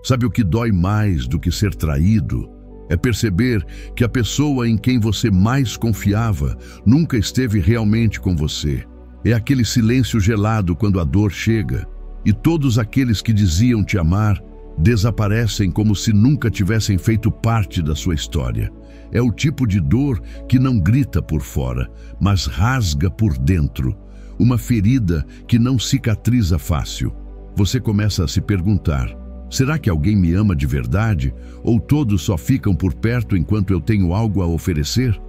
Sabe o que dói mais do que ser traído? É perceber que a pessoa em quem você mais confiava nunca esteve realmente com você. É aquele silêncio gelado quando a dor chega, e todos aqueles que diziam te amar desaparecem como se nunca tivessem feito parte da sua história. É o tipo de dor que não grita por fora, mas rasga por dentro. Uma ferida que não cicatriza fácil. Você começa a se perguntar: será que alguém me ama de verdade? Ou todos só ficam por perto enquanto eu tenho algo a oferecer?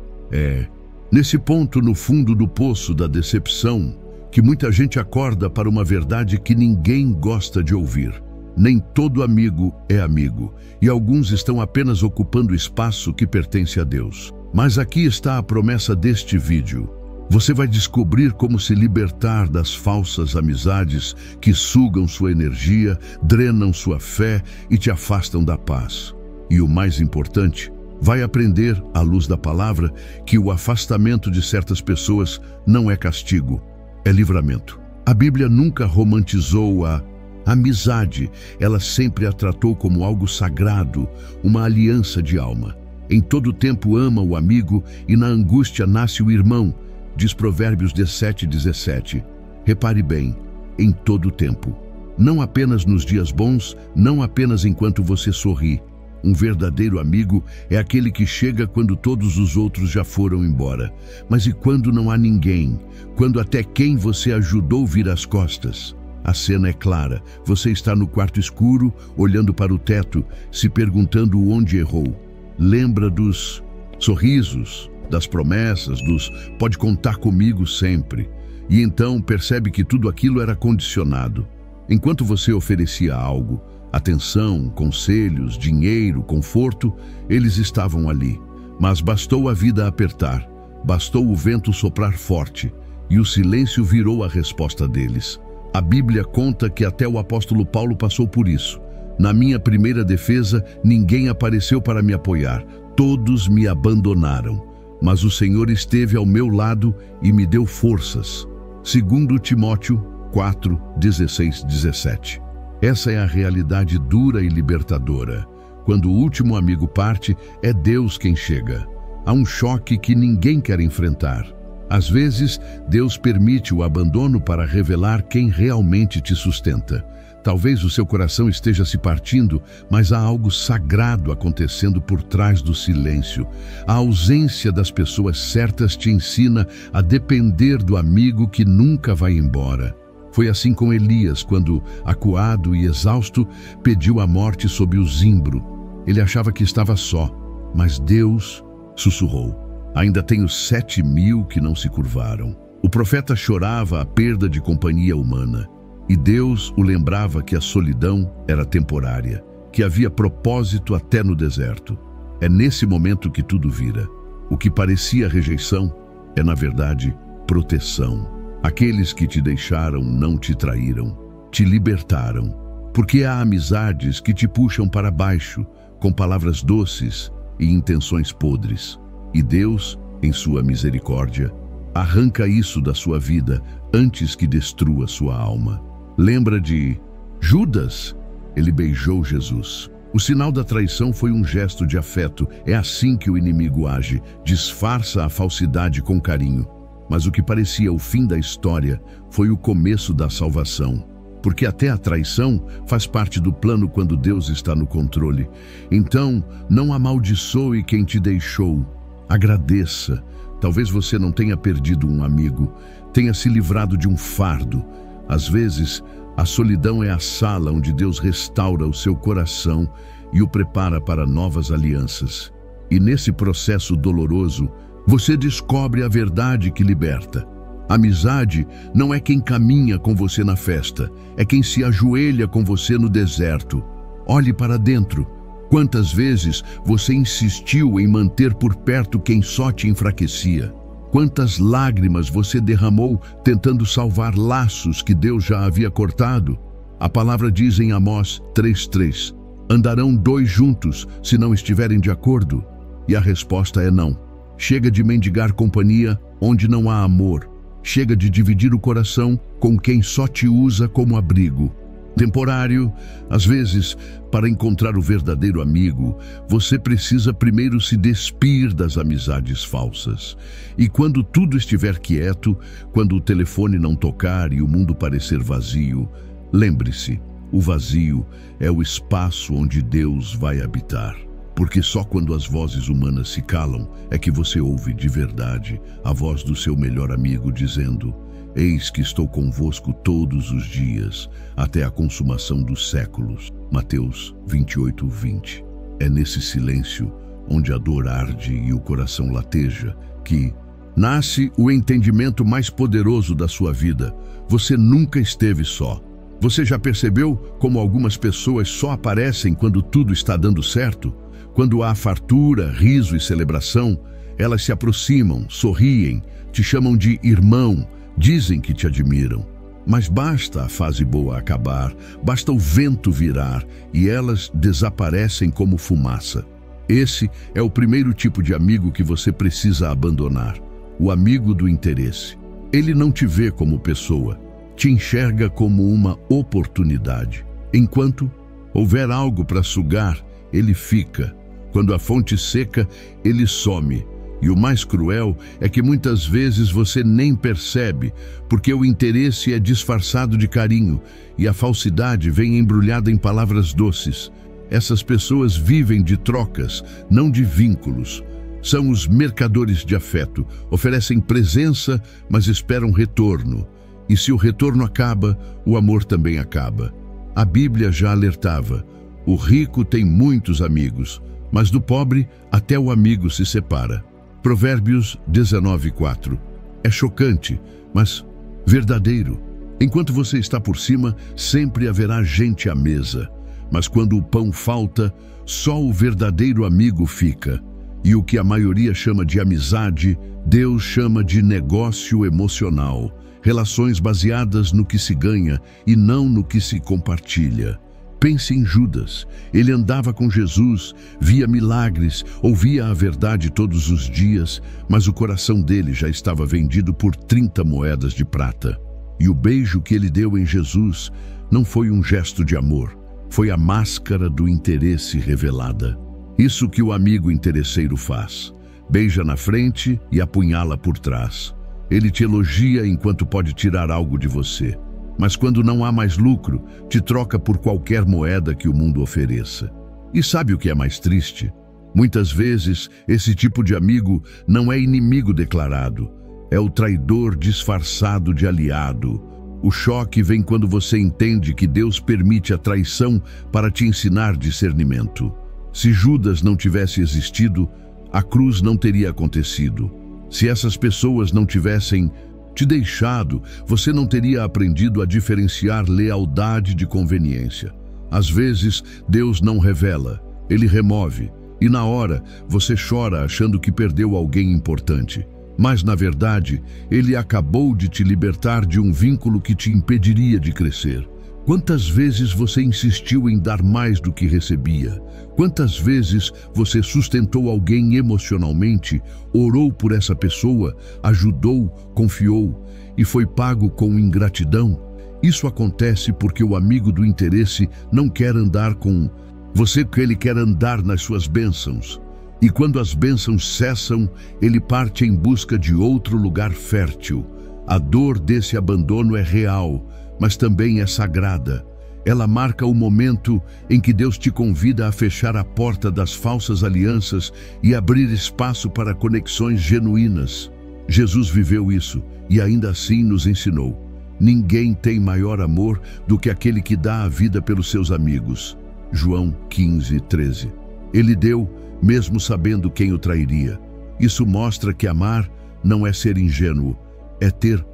Nesse ponto, no fundo do poço da decepção, que muita gente acorda para uma verdade que ninguém gosta de ouvir. Nem todo amigo é amigo, e alguns estão apenas ocupando espaço que pertence a Deus. Mas aqui está a promessa deste vídeo. Você vai descobrir como se libertar das falsas amizades que sugam sua energia, drenam sua fé e te afastam da paz. E o mais importante, vai aprender, à luz da palavra, que o afastamento de certas pessoas não é castigo, é livramento. A Bíblia nunca romantizou a amizade, ela sempre a tratou como algo sagrado, uma aliança de alma. Em todo tempo ama o amigo e na angústia nasce o irmão, diz Provérbios 17:17. Repare bem, em todo tempo. Não apenas nos dias bons, não apenas enquanto você sorri. Um verdadeiro amigo é aquele que chega quando todos os outros já foram embora. Mas e quando não há ninguém? Quando até quem você ajudou vira as costas? A cena é clara. Você está no quarto escuro, olhando para o teto, se perguntando onde errou. Lembra dos sorrisos, das promessas, dos "pode contar comigo sempre". E então percebe que tudo aquilo era condicionado. Enquanto você oferecia algo, atenção, conselhos, dinheiro, conforto, eles estavam ali. Mas bastou a vida apertar, bastou o vento soprar forte, e o silêncio virou a resposta deles. A Bíblia conta que até o apóstolo Paulo passou por isso. Na minha primeira defesa, ninguém apareceu para me apoiar, todos me abandonaram. Mas o Senhor esteve ao meu lado e me deu forças. 2 Timóteo 4, 16, 17. Essa é a realidade dura e libertadora. Quando o último amigo parte, é Deus quem chega. Há um choque que ninguém quer enfrentar. Às vezes, Deus permite o abandono para revelar quem realmente te sustenta. Talvez o seu coração esteja se partindo, mas há algo sagrado acontecendo por trás do silêncio. A ausência das pessoas certas te ensina a depender do amigo que nunca vai embora. Foi assim com Elias, quando, acuado e exausto, pediu a morte sob o zimbro. Ele achava que estava só, mas Deus sussurrou: ainda tenho 7.000 que não se curvaram. O profeta chorava a perda de companhia humana. E Deus o lembrava que a solidão era temporária, que havia propósito até no deserto. É nesse momento que tudo vira. O que parecia rejeição é, na verdade, proteção. Aqueles que te deixaram não te traíram, te libertaram. Porque há amizades que te puxam para baixo, com palavras doces e intenções podres. E Deus, em sua misericórdia, arranca isso da sua vida antes que destrua sua alma. Lembra de Judas? Ele beijou Jesus. O sinal da traição foi um gesto de afeto. É assim que o inimigo age, disfarça a falsidade com carinho. Mas o que parecia o fim da história foi o começo da salvação. Porque até a traição faz parte do plano quando Deus está no controle. Então, não amaldiçoe quem te deixou. Agradeça. Talvez você não tenha perdido um amigo, tenha se livrado de um fardo. Às vezes, a solidão é a sala onde Deus restaura o seu coração e o prepara para novas alianças. E nesse processo doloroso, você descobre a verdade que liberta. Amizade não é quem caminha com você na festa, é quem se ajoelha com você no deserto. Olhe para dentro. Quantas vezes você insistiu em manter por perto quem só te enfraquecia? Quantas lágrimas você derramou tentando salvar laços que Deus já havia cortado? A palavra diz em Amós 3:3, andarão 2 juntos se não estiverem de acordo? E a resposta é não. Chega de mendigar companhia onde não há amor. Chega de dividir o coração com quem só te usa como abrigo. temporário. Às vezes, para encontrar o verdadeiro amigo, você precisa primeiro se despir das amizades falsas. E quando tudo estiver quieto, quando o telefone não tocar e o mundo parecer vazio, lembre-se, o vazio é o espaço onde Deus vai habitar. Porque só quando as vozes humanas se calam é que você ouve de verdade a voz do seu melhor amigo dizendo: eis que estou convosco todos os dias, até a consumação dos séculos. Mateus 28:20. É nesse silêncio, onde a dor arde e o coração lateja, que nasce o entendimento mais poderoso da sua vida. Você nunca esteve só. Você já percebeu como algumas pessoas só aparecem quando tudo está dando certo? Quando há fartura, riso e celebração, elas se aproximam, sorriem, te chamam de irmão, dizem que te admiram. Mas basta a fase boa acabar, basta o vento virar e elas desaparecem como fumaça. Esse é o primeiro tipo de amigo que você precisa abandonar, o amigo do interesse. Ele não te vê como pessoa, te enxerga como uma oportunidade. Enquanto houver algo para sugar, ele fica. Quando a fonte seca, ele some. E o mais cruel é que muitas vezes você nem percebe, porque o interesse é disfarçado de carinho e a falsidade vem embrulhada em palavras doces. Essas pessoas vivem de trocas, não de vínculos. São os mercadores de afeto, oferecem presença, mas esperam retorno. E se o retorno acaba, o amor também acaba. A Bíblia já alertava: o rico tem muitos amigos, mas do pobre até o amigo se separa. Provérbios 19:4. É chocante, mas verdadeiro. Enquanto você está por cima, sempre haverá gente à mesa. Mas quando o pão falta, só o verdadeiro amigo fica. E o que a maioria chama de amizade, Deus chama de negócio emocional. Relações baseadas no que se ganha e não no que se compartilha. Pense em Judas. Ele andava com Jesus, via milagres, ouvia a verdade todos os dias, mas o coração dele já estava vendido por 30 moedas de prata. E o beijo que ele deu em Jesus não foi um gesto de amor, foi a máscara do interesse revelada. Isso que o amigo interesseiro faz. Beija na frente e apunhala por trás. Ele te elogia enquanto pode tirar algo de você. Mas quando não há mais lucro, te troca por qualquer moeda que o mundo ofereça. E sabe o que é mais triste? Muitas vezes, esse tipo de amigo não é inimigo declarado. É o traidor disfarçado de aliado. O choque vem quando você entende que Deus permite a traição para te ensinar discernimento. Se Judas não tivesse existido, a cruz não teria acontecido. Se essas pessoas não tivessem te deixado, você não teria aprendido a diferenciar lealdade de conveniência. Às vezes, Deus não revela, Ele remove, e na hora você chora achando que perdeu alguém importante. Mas, na verdade, Ele acabou de te libertar de um vínculo que te impediria de crescer. Quantas vezes você insistiu em dar mais do que recebia? Quantas vezes você sustentou alguém emocionalmente, orou por essa pessoa, ajudou, confiou e foi pago com ingratidão? Isso acontece porque o amigo do interesse não quer andar com você, que ele quer andar nas suas bênçãos. E quando as bênçãos cessam, ele parte em busca de outro lugar fértil. A dor desse abandono é real, mas também é sagrada. Ela marca o momento em que Deus te convida a fechar a porta das falsas alianças e abrir espaço para conexões genuínas. Jesus viveu isso e ainda assim nos ensinou: ninguém tem maior amor do que aquele que dá a vida pelos seus amigos. João 15:13. Ele deu, mesmo sabendo quem o trairia. Isso mostra que amar não é ser ingênuo, é ter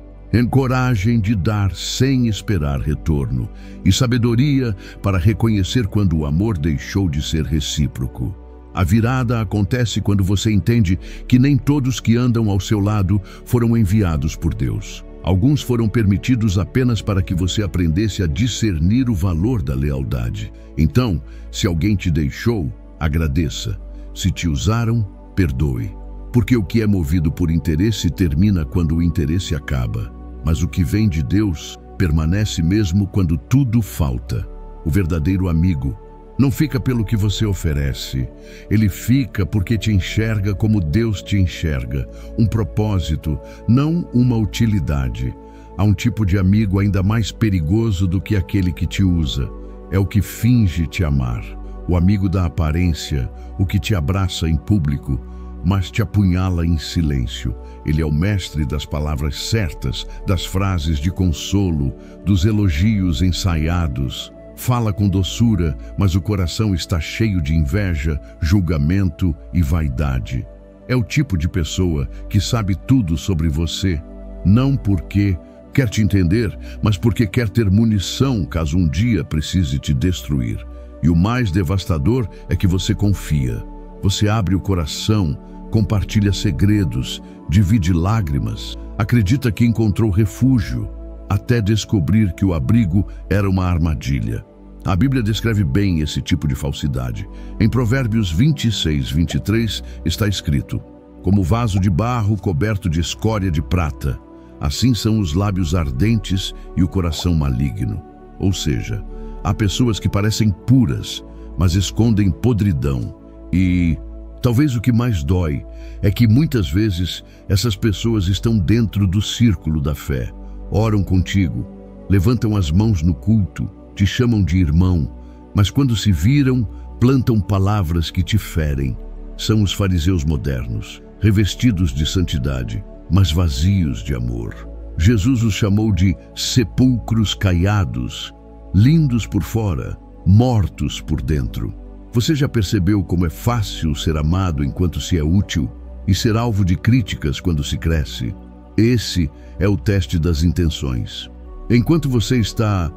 coragem de dar sem esperar retorno e sabedoria para reconhecer quando o amor deixou de ser recíproco. A virada acontece quando você entende que nem todos que andam ao seu lado foram enviados por Deus. Alguns foram permitidos apenas para que você aprendesse a discernir o valor da lealdade. Então, se alguém te deixou, agradeça. Se te usaram, perdoe. Porque o que é movido por interesse termina quando o interesse acaba. Mas o que vem de Deus permanece mesmo quando tudo falta. O verdadeiro amigo não fica pelo que você oferece. Ele fica porque te enxerga como Deus te enxerga. Um propósito, não uma utilidade. Há um tipo de amigo ainda mais perigoso do que aquele que te usa. É o que finge te amar. O amigo da aparência, o que te abraça em público, mas te apunhala em silêncio. Ele é o mestre das palavras certas, das frases de consolo, dos elogios ensaiados. Fala com doçura, mas o coração está cheio de inveja, julgamento e vaidade. É o tipo de pessoa que sabe tudo sobre você, não porque quer te entender, mas porque quer ter munição caso um dia precise te destruir. E o mais devastador é que você confia. Você abre o coração, compartilha segredos, divide lágrimas, acredita que encontrou refúgio, até descobrir que o abrigo era uma armadilha. A Bíblia descreve bem esse tipo de falsidade. Em Provérbios 26, 23 está escrito: como vaso de barro coberto de escória de prata, assim são os lábios ardentes e o coração maligno. Ou seja, há pessoas que parecem puras, mas escondem podridão. E talvez o que mais dói é que muitas vezes essas pessoas estão dentro do círculo da fé, oram contigo, levantam as mãos no culto, te chamam de irmão, mas quando se viram, plantam palavras que te ferem. São os fariseus modernos, revestidos de santidade, mas vazios de amor. Jesus os chamou de sepulcros caiados, lindos por fora, mortos por dentro. Você já percebeu como é fácil ser amado enquanto se é útil e ser alvo de críticas quando se cresce? Esse é o teste das intenções. Enquanto você está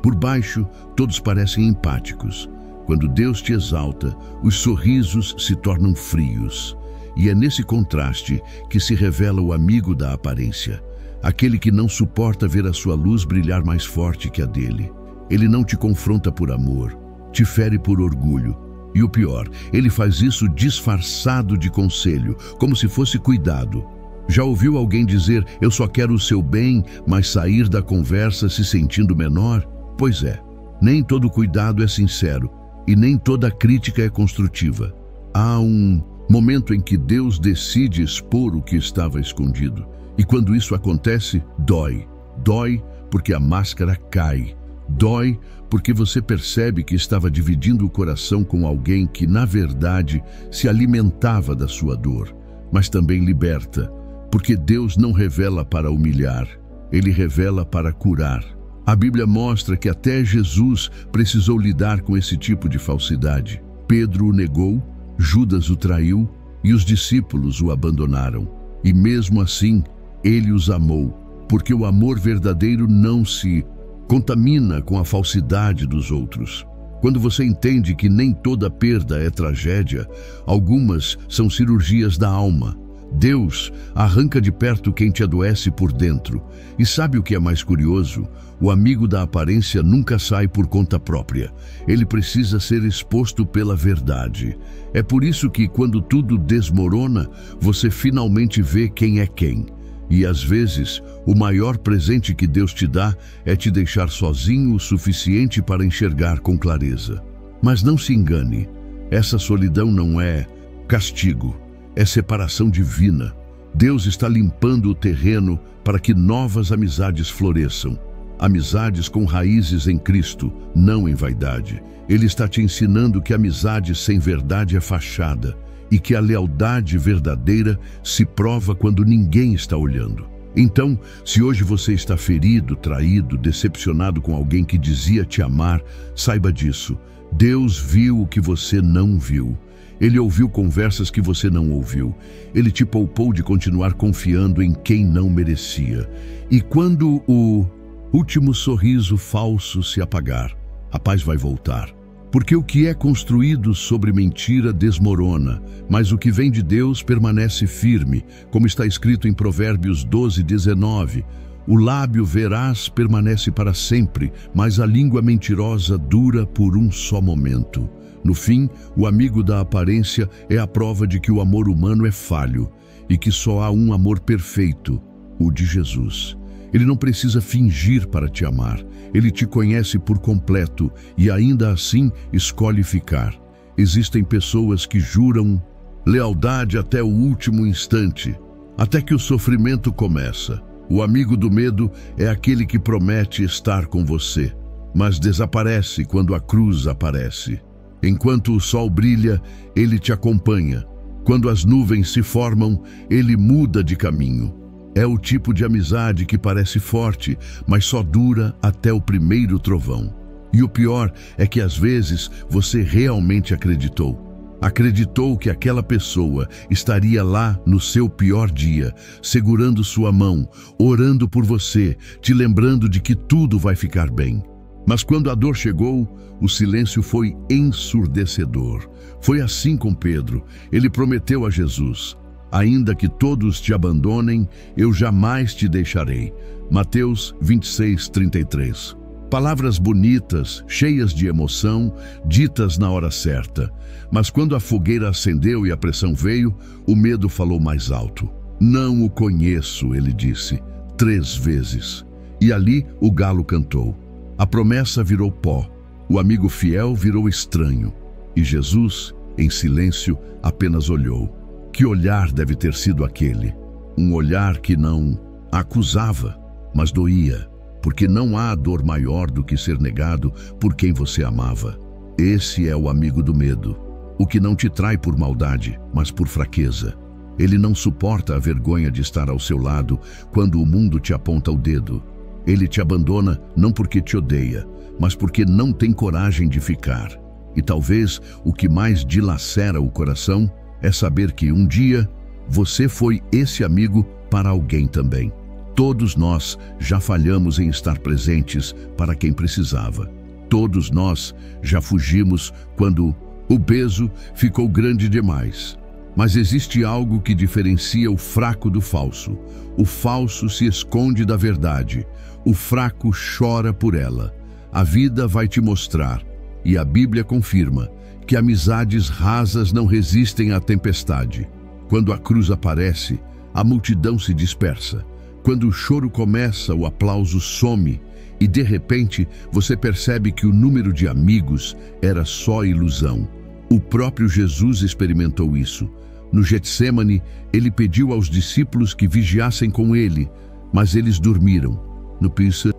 por baixo, todos parecem empáticos. Quando Deus te exalta, os sorrisos se tornam frios. E é nesse contraste que se revela o amigo da aparência, aquele que não suporta ver a sua luz brilhar mais forte que a dele. Ele não te confronta por amor, te fere por orgulho. E o pior, ele faz isso disfarçado de conselho, como se fosse cuidado. Já ouviu alguém dizer, eu só quero o seu bem, mas sair da conversa se sentindo menor? Pois é, nem todo cuidado é sincero e nem toda crítica é construtiva. Há um momento em que Deus decide expor o que estava escondido. E quando isso acontece, dói. Dói porque a máscara cai. Dói porque você percebe que estava dividindo o coração com alguém que, na verdade, se alimentava da sua dor, mas também liberta, porque Deus não revela para humilhar, Ele revela para curar. A Bíblia mostra que até Jesus precisou lidar com esse tipo de falsidade. Pedro o negou, Judas o traiu e os discípulos o abandonaram. E mesmo assim, Ele os amou, porque o amor verdadeiro não se contamina com a falsidade dos outros. Quando você entende que nem toda perda é tragédia, algumas são cirurgias da alma. Deus arranca de perto quem te adoece por dentro. E sabe o que é mais curioso? O amigo da aparência nunca sai por conta própria. Ele precisa ser exposto pela verdade. É por isso que, quando tudo desmorona, você finalmente vê quem é quem. E às vezes, o maior presente que Deus te dá é te deixar sozinho o suficiente para enxergar com clareza. Mas não se engane, essa solidão não é castigo, é separação divina. Deus está limpando o terreno para que novas amizades floresçam. Amizades com raízes em Cristo, não em vaidade. Ele está te ensinando que amizade sem verdade é fachada e que a lealdade verdadeira se prova quando ninguém está olhando. Então, se hoje você está ferido, traído, decepcionado com alguém que dizia te amar, saiba disso. Deus viu o que você não viu. Ele ouviu conversas que você não ouviu. Ele te poupou de continuar confiando em quem não merecia. E quando o último sorriso falso se apagar, a paz vai voltar. Porque o que é construído sobre mentira desmorona, mas o que vem de Deus permanece firme, como está escrito em Provérbios 12:19. O lábio veraz permanece para sempre, mas a língua mentirosa dura por um só momento. No fim, o amigo da aparência é a prova de que o amor humano é falho e que só há um amor perfeito, o de Jesus. Ele não precisa fingir para te amar. Ele te conhece por completo e ainda assim escolhe ficar. Existem pessoas que juram lealdade até o último instante, até que o sofrimento começa. O amigo do medo é aquele que promete estar com você, mas desaparece quando a cruz aparece. Enquanto o sol brilha, ele te acompanha. Quando as nuvens se formam, ele muda de caminho. É o tipo de amizade que parece forte, mas só dura até o primeiro trovão. E o pior é que às vezes você realmente acreditou. Acreditou que aquela pessoa estaria lá no seu pior dia, segurando sua mão, orando por você, te lembrando de que tudo vai ficar bem. Mas quando a dor chegou, o silêncio foi ensurdecedor. Foi assim com Pedro. Ele prometeu a Jesus: ainda que todos te abandonem, eu jamais te deixarei. Mateus 26:33. Palavras bonitas, cheias de emoção, ditas na hora certa. Mas quando a fogueira acendeu e a pressão veio, o medo falou mais alto. Não o conheço, ele disse, 3 vezes. E ali o galo cantou. A promessa virou pó. O amigo fiel virou estranho. E Jesus, em silêncio, apenas olhou. Que olhar deve ter sido aquele? Um olhar que não acusava, mas doía. Porque não há dor maior do que ser negado por quem você amava. Esse é o amigo do medo. O que não te trai por maldade, mas por fraqueza. Ele não suporta a vergonha de estar ao seu lado quando o mundo te aponta o dedo. Ele te abandona não porque te odeia, mas porque não tem coragem de ficar. E talvez o que mais dilacera o coração é saber que um dia você foi esse amigo para alguém também. Todos nós já falhamos em estar presentes para quem precisava. Todos nós já fugimos quando o peso ficou grande demais. Mas existe algo que diferencia o fraco do falso. O falso se esconde da verdade. O fraco chora por ela. A vida vai te mostrar, e a Bíblia confirma, que amizades rasas não resistem à tempestade. Quando a cruz aparece, a multidão se dispersa. Quando o choro começa, o aplauso some, e de repente você percebe que o número de amigos era só ilusão. O próprio Jesus experimentou isso. No Getsêmani, ele pediu aos discípulos que vigiassem com ele, mas eles dormiram. No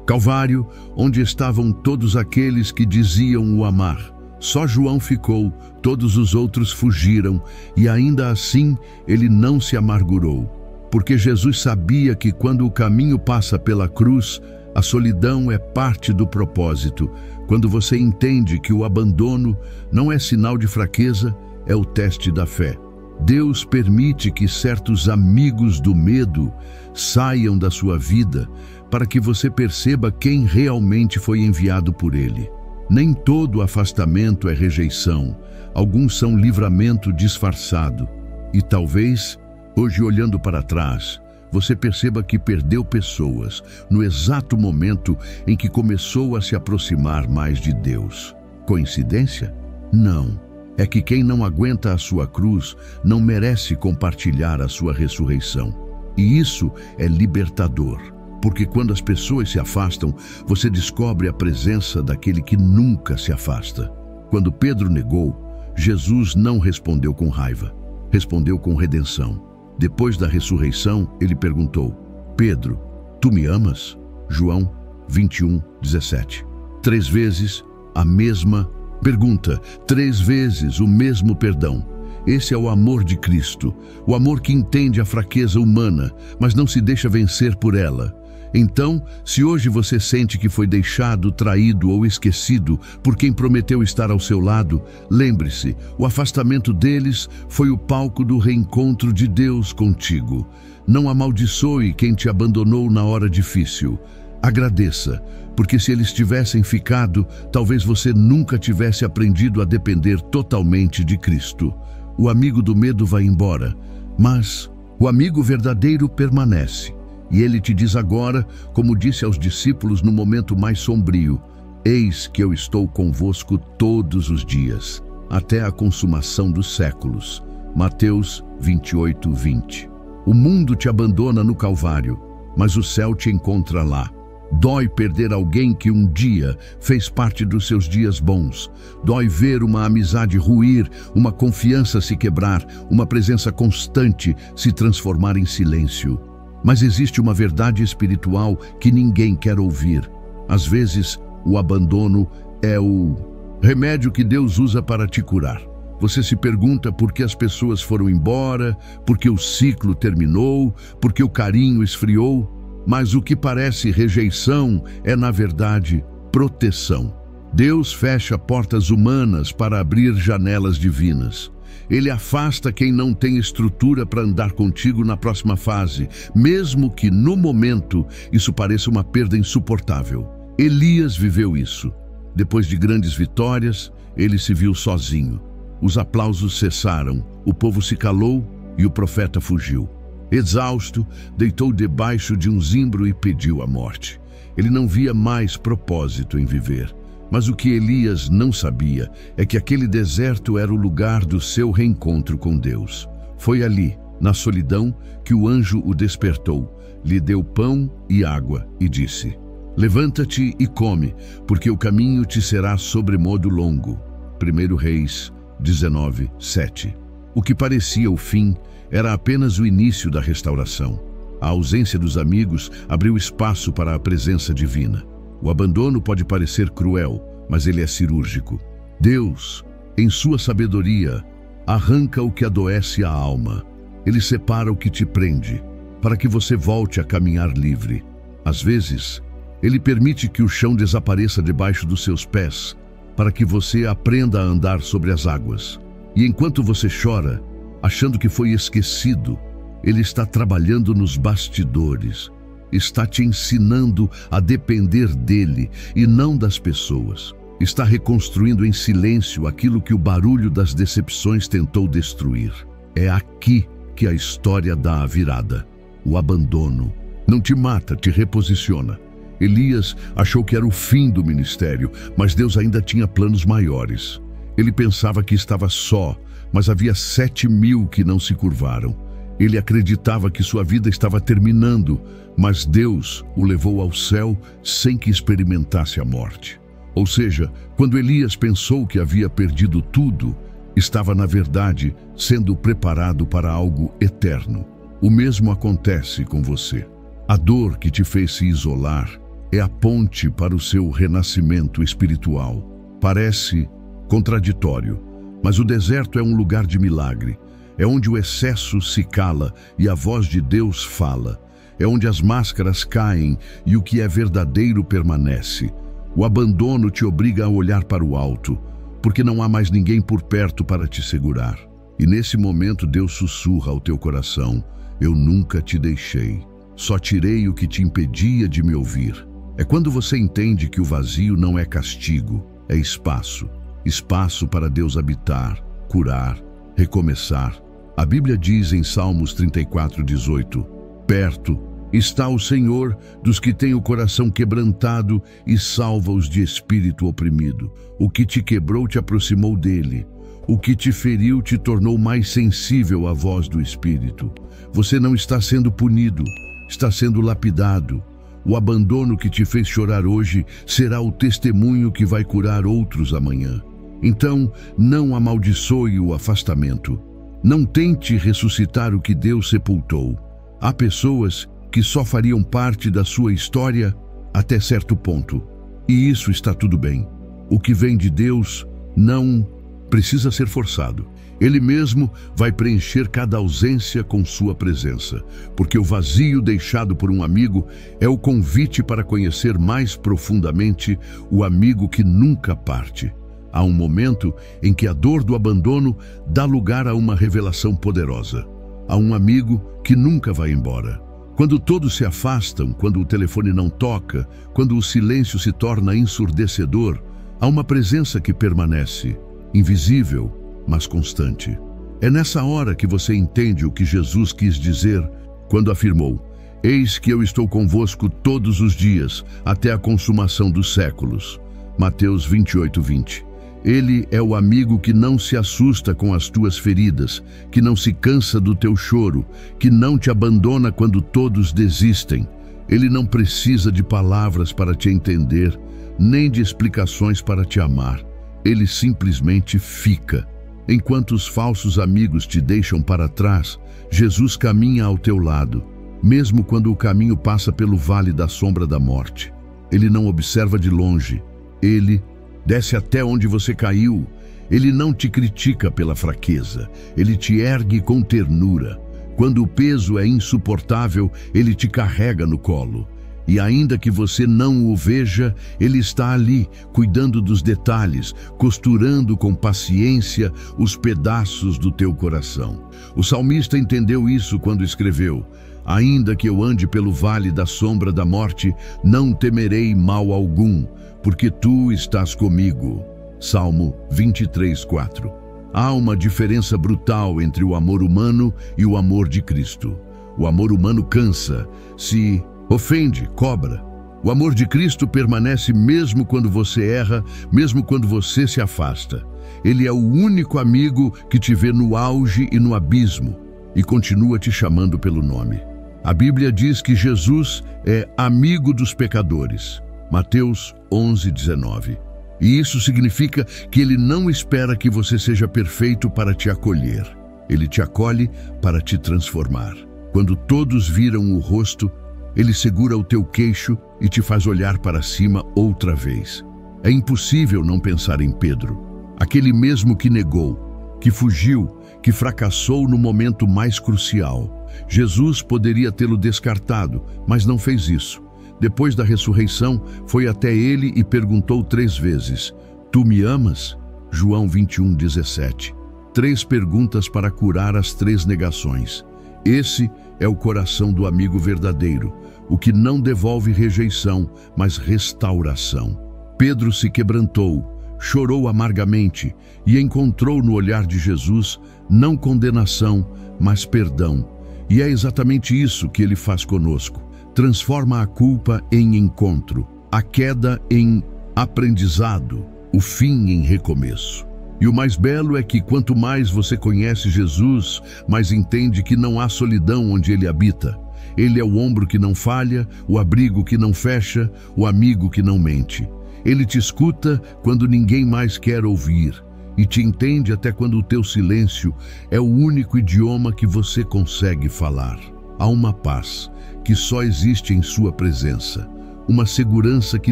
Calvário, onde estavam todos aqueles que diziam o amar, só João ficou, todos os outros fugiram, e ainda assim ele não se amargurou. Porque Jesus sabia que quando o caminho passa pela cruz, a solidão é parte do propósito. Quando você entende que o abandono não é sinal de fraqueza, é o teste da fé. Deus permite que certos amigos do medo saiam da sua vida para que você perceba quem realmente foi enviado por Ele. Nem todo afastamento é rejeição. Alguns são livramento disfarçado. E talvez, hoje olhando para trás, você perceba que perdeu pessoas no exato momento em que começou a se aproximar mais de Deus. Coincidência? Não. É que quem não aguenta a sua cruz não merece compartilhar a sua ressurreição. E isso é libertador, porque quando as pessoas se afastam, você descobre a presença daquele que nunca se afasta. Quando Pedro negou, Jesus não respondeu com raiva, respondeu com redenção. Depois da ressurreição, ele perguntou: Pedro, tu me amas? João 21:17. 3 vezes a mesma pergunta, 3 vezes o mesmo perdão. Esse é o amor de Cristo, o amor que entende a fraqueza humana, mas não se deixa vencer por ela. Então, se hoje você sente que foi deixado, traído ou esquecido por quem prometeu estar ao seu lado, lembre-se, o afastamento deles foi o palco do reencontro de Deus contigo. Não amaldiçoe quem te abandonou na hora difícil. Agradeça, porque se eles tivessem ficado, talvez você nunca tivesse aprendido a depender totalmente de Cristo. O amigo do medo vai embora, mas o amigo verdadeiro permanece. E ele te diz agora, como disse aos discípulos no momento mais sombrio: eis que eu estou convosco todos os dias, até a consumação dos séculos. Mateus 28:20. O mundo te abandona no Calvário, mas o céu te encontra lá. Dói perder alguém que um dia fez parte dos seus dias bons. Dói ver uma amizade ruir, uma confiança se quebrar, uma presença constante se transformar em silêncio. Mas existe uma verdade espiritual que ninguém quer ouvir. Às vezes, o abandono é o remédio que Deus usa para te curar. Você se pergunta por que as pessoas foram embora, por que o ciclo terminou, por que o carinho esfriou. Mas o que parece rejeição é, na verdade, proteção. Deus fecha portas humanas para abrir janelas divinas. Ele afasta quem não tem estrutura para andar contigo na próxima fase, mesmo que, no momento, isso pareça uma perda insuportável. Elias viveu isso. Depois de grandes vitórias, ele se viu sozinho. Os aplausos cessaram, o povo se calou e o profeta fugiu. Exausto, deitou debaixo de um zimbro e pediu a morte. Ele não via mais propósito em viver. Mas o que Elias não sabia é que aquele deserto era o lugar do seu reencontro com Deus. Foi ali, na solidão, que o anjo o despertou, lhe deu pão e água e disse: levanta-te e come, porque o caminho te será sobremodo longo. 1 Reis 19, 7. O que parecia o fim era apenas o início da restauração. A ausência dos amigos abriu espaço para a presença divina. O abandono pode parecer cruel, mas ele é cirúrgico. Deus, em sua sabedoria, arranca o que adoece a alma. Ele separa o que te prende, para que você volte a caminhar livre. Às vezes, ele permite que o chão desapareça debaixo dos seus pés, para que você aprenda a andar sobre as águas. E enquanto você chora, achando que foi esquecido, ele está trabalhando nos bastidores, está te ensinando a depender dele e não das pessoas. Está reconstruindo em silêncio aquilo que o barulho das decepções tentou destruir. É aqui que a história dá a virada. O abandono não te mata, te reposiciona. Elias achou que era o fim do ministério, mas Deus ainda tinha planos maiores. Ele pensava que estava só, mas havia 7.000 que não se curvaram. Ele acreditava que sua vida estava terminando, mas Deus o levou ao céu sem que experimentasse a morte. Ou seja, quando Elias pensou que havia perdido tudo, estava, na verdade, sendo preparado para algo eterno. O mesmo acontece com você. A dor que te fez se isolar é a ponte para o seu renascimento espiritual. Parece contraditório, mas o deserto é um lugar de milagre. É onde o excesso se cala e a voz de Deus fala. É onde as máscaras caem e o que é verdadeiro permanece. O abandono te obriga a olhar para o alto, porque não há mais ninguém por perto para te segurar. E nesse momento Deus sussurra ao teu coração: eu nunca te deixei, só tirei o que te impedia de me ouvir. É quando você entende que o vazio não é castigo, é espaço. Espaço para Deus habitar, curar, recomeçar. A Bíblia diz em Salmos 34:18, perto está o Senhor dos que têm o coração quebrantado e salva-os de espírito oprimido. O que te quebrou te aproximou dele. O que te feriu te tornou mais sensível à voz do Espírito. Você não está sendo punido, está sendo lapidado. O abandono que te fez chorar hoje será o testemunho que vai curar outros amanhã. Então, não amaldiçoe o afastamento. Não tente ressuscitar o que Deus sepultou. Há pessoas que só fariam parte da sua história até certo ponto. E isso está tudo bem. O que vem de Deus não precisa ser forçado. Ele mesmo vai preencher cada ausência com sua presença, porque o vazio deixado por um amigo é o convite para conhecer mais profundamente o amigo que nunca parte. Há um momento em que a dor do abandono dá lugar a uma revelação poderosa. Há um amigo que nunca vai embora. Quando todos se afastam, quando o telefone não toca, quando o silêncio se torna ensurdecedor, há uma presença que permanece, invisível, mas constante. É nessa hora que você entende o que Jesus quis dizer quando afirmou: eis que eu estou convosco todos os dias, até a consumação dos séculos. Mateus 28:20. Ele é o amigo que não se assusta com as tuas feridas, que não se cansa do teu choro, que não te abandona quando todos desistem. Ele não precisa de palavras para te entender, nem de explicações para te amar. Ele simplesmente fica. Enquanto os falsos amigos te deixam para trás, Jesus caminha ao teu lado, mesmo quando o caminho passa pelo vale da sombra da morte. Ele não observa de longe. Ele desce até onde você caiu. Ele não te critica pela fraqueza. Ele te ergue com ternura. Quando o peso é insuportável, ele te carrega no colo. E ainda que você não o veja, ele está ali, cuidando dos detalhes, costurando com paciência os pedaços do teu coração. O salmista entendeu isso quando escreveu: ainda que eu ande pelo vale da sombra da morte, não temerei mal algum, porque tu estás comigo. Salmo 23:4. Há uma diferença brutal entre o amor humano e o amor de Cristo. O amor humano cansa, se ofende, cobra. O amor de Cristo permanece mesmo quando você erra, mesmo quando você se afasta. Ele é o único amigo que te vê no auge e no abismo e continua te chamando pelo nome. A Bíblia diz que Jesus é amigo dos pecadores. Mateus 11:19. E isso significa que ele não espera que você seja perfeito para te acolher. Ele te acolhe para te transformar. Quando todos viram o rosto, ele segura o teu queixo e te faz olhar para cima outra vez. É impossível não pensar em Pedro, aquele mesmo que negou, que fugiu, que fracassou no momento mais crucial. Jesus poderia tê-lo descartado, mas não fez isso. Depois da ressurreição, foi até ele e perguntou 3 vezes: tu me amas? João 21:17. 3 perguntas para curar as 3 negações. Esse é o coração do amigo verdadeiro, o que não devolve rejeição, mas restauração. Pedro se quebrantou, chorou amargamente e encontrou no olhar de Jesus não condenação, mas perdão. E é exatamente isso que ele faz conosco. Transforma a culpa em encontro, a queda em aprendizado, o fim em recomeço. E o mais belo é que quanto mais você conhece Jesus, mais entende que não há solidão onde ele habita. Ele é o ombro que não falha, o abrigo que não fecha, o amigo que não mente. Ele te escuta quando ninguém mais quer ouvir e te entende até quando o teu silêncio é o único idioma que você consegue falar. Há uma paz que só existe em sua presença, uma segurança que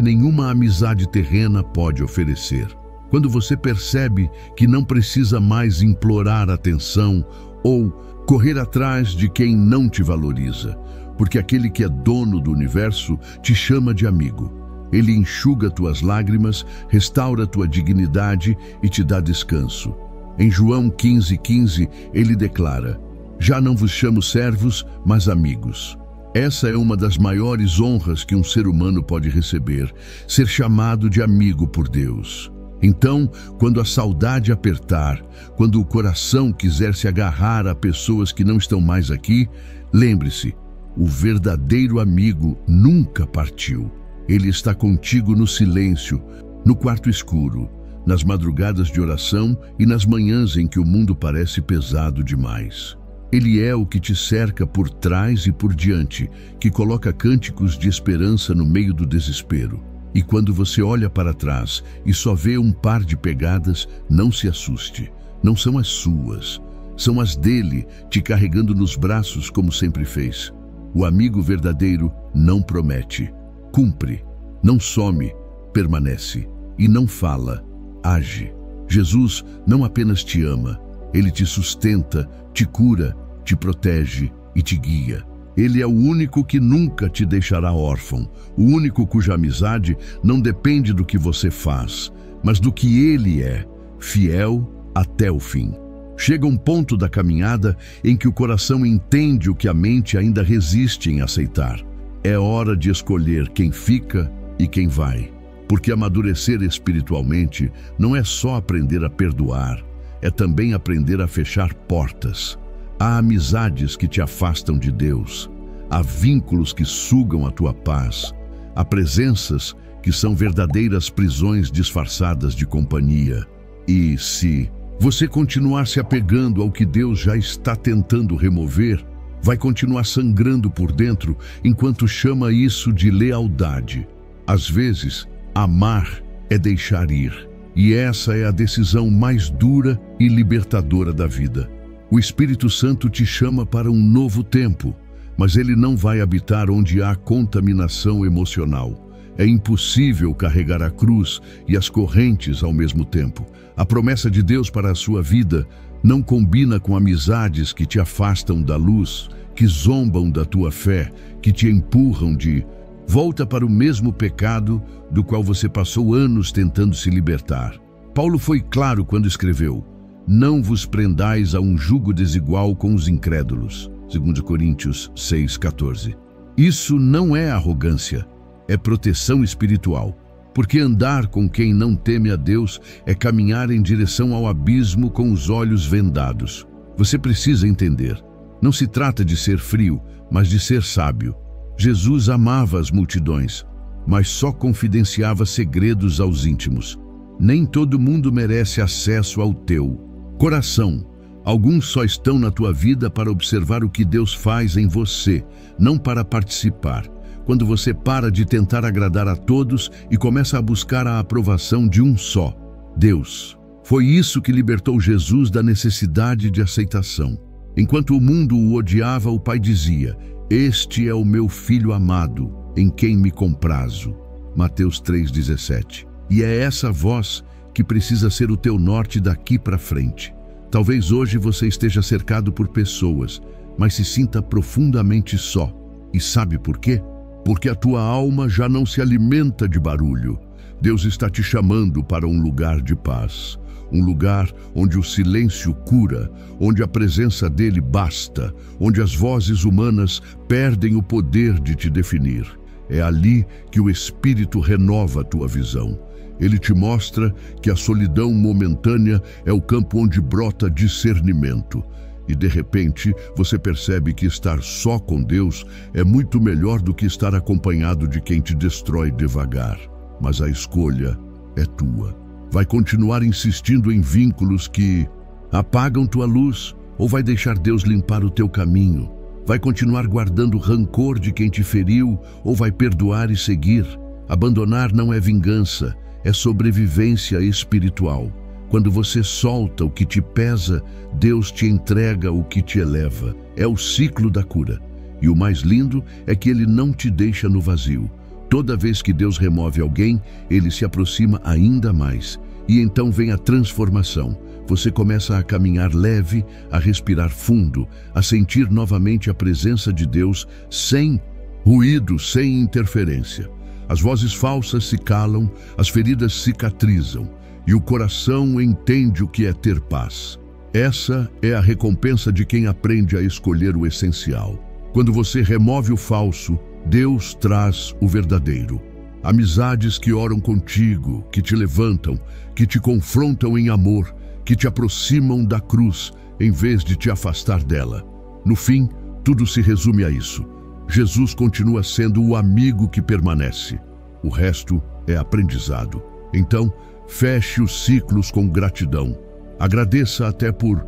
nenhuma amizade terrena pode oferecer. Quando você percebe que não precisa mais implorar atenção ou correr atrás de quem não te valoriza, porque aquele que é dono do universo te chama de amigo. Ele enxuga tuas lágrimas, restaura tua dignidade e te dá descanso. Em João 15:15, ele declara: já não vos chamo servos, mas amigos. Essa é uma das maiores honras que um ser humano pode receber, ser chamado de amigo por Deus. Então, quando a saudade apertar, quando o coração quiser se agarrar a pessoas que não estão mais aqui, lembre-se, o verdadeiro amigo nunca partiu. Ele está contigo no silêncio, no quarto escuro, nas madrugadas de oração e nas manhãs em que o mundo parece pesado demais. Ele é o que te cerca por trás e por diante, que coloca cânticos de esperança no meio do desespero. E quando você olha para trás e só vê um par de pegadas, não se assuste. Não são as suas, são as dele, te carregando nos braços como sempre fez. O amigo verdadeiro não promete, cumpre, não some, permanece e não fala, age. Jesus não apenas te ama, ele te sustenta, te cura, te protege e te guia. Ele é o único que nunca te deixará órfão, o único cuja amizade não depende do que você faz, mas do que ele é, fiel até o fim. Chega um ponto da caminhada em que o coração entende o que a mente ainda resiste em aceitar. É hora de escolher quem fica e quem vai, porque amadurecer espiritualmente não é só aprender a perdoar, é também aprender a fechar portas. Há amizades que te afastam de Deus, há vínculos que sugam a tua paz, há presenças que são verdadeiras prisões disfarçadas de companhia. E se você continuar se apegando ao que Deus já está tentando remover, Vai continuar sangrando por dentro enquanto chama isso de lealdade. Às vezes, amar é deixar ir. E essa é a decisão mais dura e libertadora da vida. O Espírito Santo te chama para um novo tempo, mas ele não vai habitar onde há contaminação emocional. É impossível carregar a cruz e as correntes ao mesmo tempo. A promessa de Deus para a sua vida não combina com amizades que te afastam da luz, que zombam da tua fé, que te empurram de volta para o mesmo pecado do qual você passou anos tentando se libertar. Paulo foi claro quando escreveu: não vos prendais a um jugo desigual com os incrédulos. 2 Coríntios 6,14. Isso não é arrogância, é proteção espiritual. Porque andar com quem não teme a Deus é caminhar em direção ao abismo com os olhos vendados. Você precisa entender, não se trata de ser frio, mas de ser sábio. Jesus amava as multidões, mas só confidenciava segredos aos íntimos. Nem todo mundo merece acesso ao teu coração. Alguns só estão na tua vida para observar o que Deus faz em você, não para participar. Quando você para de tentar agradar a todos e começa a buscar a aprovação de um só, Deus. Foi isso que libertou Jesus da necessidade de aceitação. Enquanto o mundo o odiava, o Pai dizia: este é o meu filho amado, em quem me comprazo. Mateus 3,17. E é essa voz que precisa ser o teu norte daqui para frente. Talvez hoje você esteja cercado por pessoas, mas se sinta profundamente só. E sabe por quê? Porque a tua alma já não se alimenta de barulho. Deus está te chamando para um lugar de paz. Um lugar onde o silêncio cura, onde a presença dele basta, onde as vozes humanas perdem o poder de te definir. É ali que o Espírito renova a tua visão. Ele te mostra que a solidão momentânea é o campo onde brota discernimento. E de repente você percebe que estar só com Deus é muito melhor do que estar acompanhado de quem te destrói devagar. Mas a escolha é tua. Vai continuar insistindo em vínculos que apagam tua luz, ou vai deixar Deus limpar o teu caminho? Vai continuar guardando rancor de quem te feriu, ou vai perdoar e seguir? Abandonar não é vingança, é sobrevivência espiritual. Quando você solta o que te pesa, Deus te entrega o que te eleva. É o ciclo da cura. E o mais lindo é que Ele não te deixa no vazio. Toda vez que Deus remove alguém, Ele se aproxima ainda mais. E então vem a transformação. Você começa a caminhar leve, a respirar fundo, a sentir novamente a presença de Deus sem ruído, sem interferência. As vozes falsas se calam, as feridas cicatrizam. E o coração entende o que é ter paz. Essa é a recompensa de quem aprende a escolher o essencial. Quando você remove o falso, Deus traz o verdadeiro. Amizades que oram contigo, que te levantam, que te confrontam em amor, que te aproximam da cruz, em vez de te afastar dela. No fim, tudo se resume a isso. Jesus continua sendo o amigo que permanece. O resto é aprendizado. Então, feche os ciclos com gratidão. Agradeça até por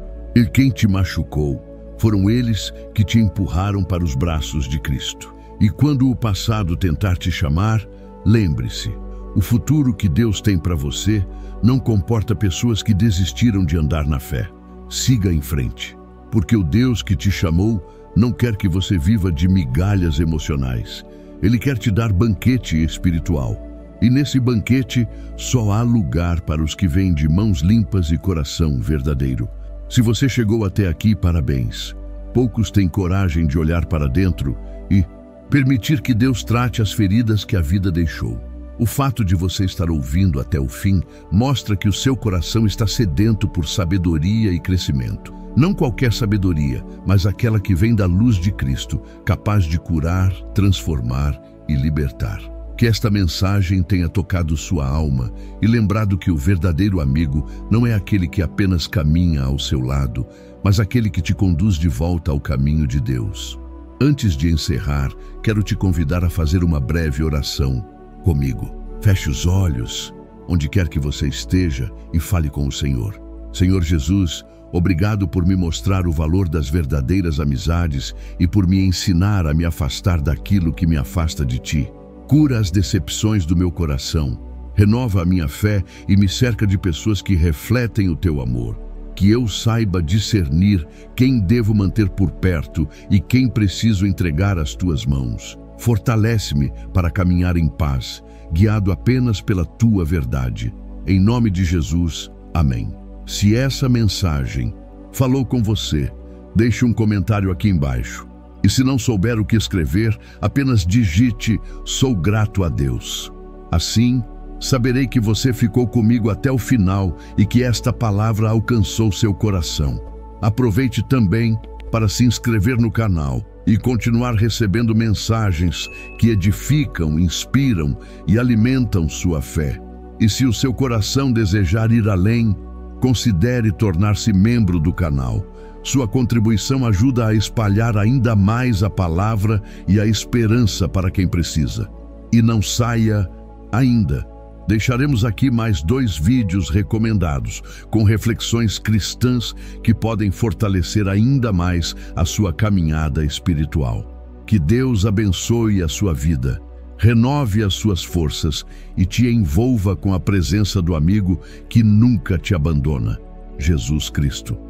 quem te machucou. Foram eles que te empurraram para os braços de Cristo. E quando o passado tentar te chamar, lembre-se, o futuro que Deus tem para você não comporta pessoas que desistiram de andar na fé. Siga em frente, porque o Deus que te chamou não quer que você viva de migalhas emocionais. Ele quer te dar banquete espiritual. E nesse banquete só há lugar para os que vêm de mãos limpas e coração verdadeiro. Se você chegou até aqui, parabéns. Poucos têm coragem de olhar para dentro e permitir que Deus trate as feridas que a vida deixou. O fato de você estar ouvindo até o fim mostra que o seu coração está sedento por sabedoria e crescimento. Não qualquer sabedoria, mas aquela que vem da luz de Cristo, capaz de curar, transformar e libertar. Que esta mensagem tenha tocado sua alma e lembrado que o verdadeiro amigo não é aquele que apenas caminha ao seu lado, mas aquele que te conduz de volta ao caminho de Deus. Antes de encerrar, quero te convidar a fazer uma breve oração comigo. Feche os olhos, onde quer que você esteja, e fale com o Senhor. Senhor Jesus, Obrigado por me mostrar o valor das verdadeiras amizades e por me ensinar a me afastar daquilo que me afasta de ti. Cura as decepções do meu coração, renova a minha fé e me cerca de pessoas que refletem o teu amor. Que eu saiba discernir quem devo manter por perto e quem preciso entregar às tuas mãos. Fortalece-me para caminhar em paz, guiado apenas pela tua verdade. Em nome de Jesus, amém. Se essa mensagem falou com você, deixe um comentário aqui embaixo. E se não souber o que escrever, apenas digite "Sou grato a Deus". Assim, saberei que você ficou comigo até o final e que esta palavra alcançou seu coração. Aproveite também para se inscrever no canal e continuar recebendo mensagens que edificam, inspiram e alimentam sua fé. E se o seu coração desejar ir além, considere tornar-se membro do canal. Sua contribuição ajuda a espalhar ainda mais a palavra e a esperança para quem precisa. E não saia ainda. Deixaremos aqui mais 2 vídeos recomendados, com reflexões cristãs que podem fortalecer ainda mais a sua caminhada espiritual. Que Deus abençoe a sua vida, renove as suas forças e te envolva com a presença do amigo que nunca te abandona, Jesus Cristo.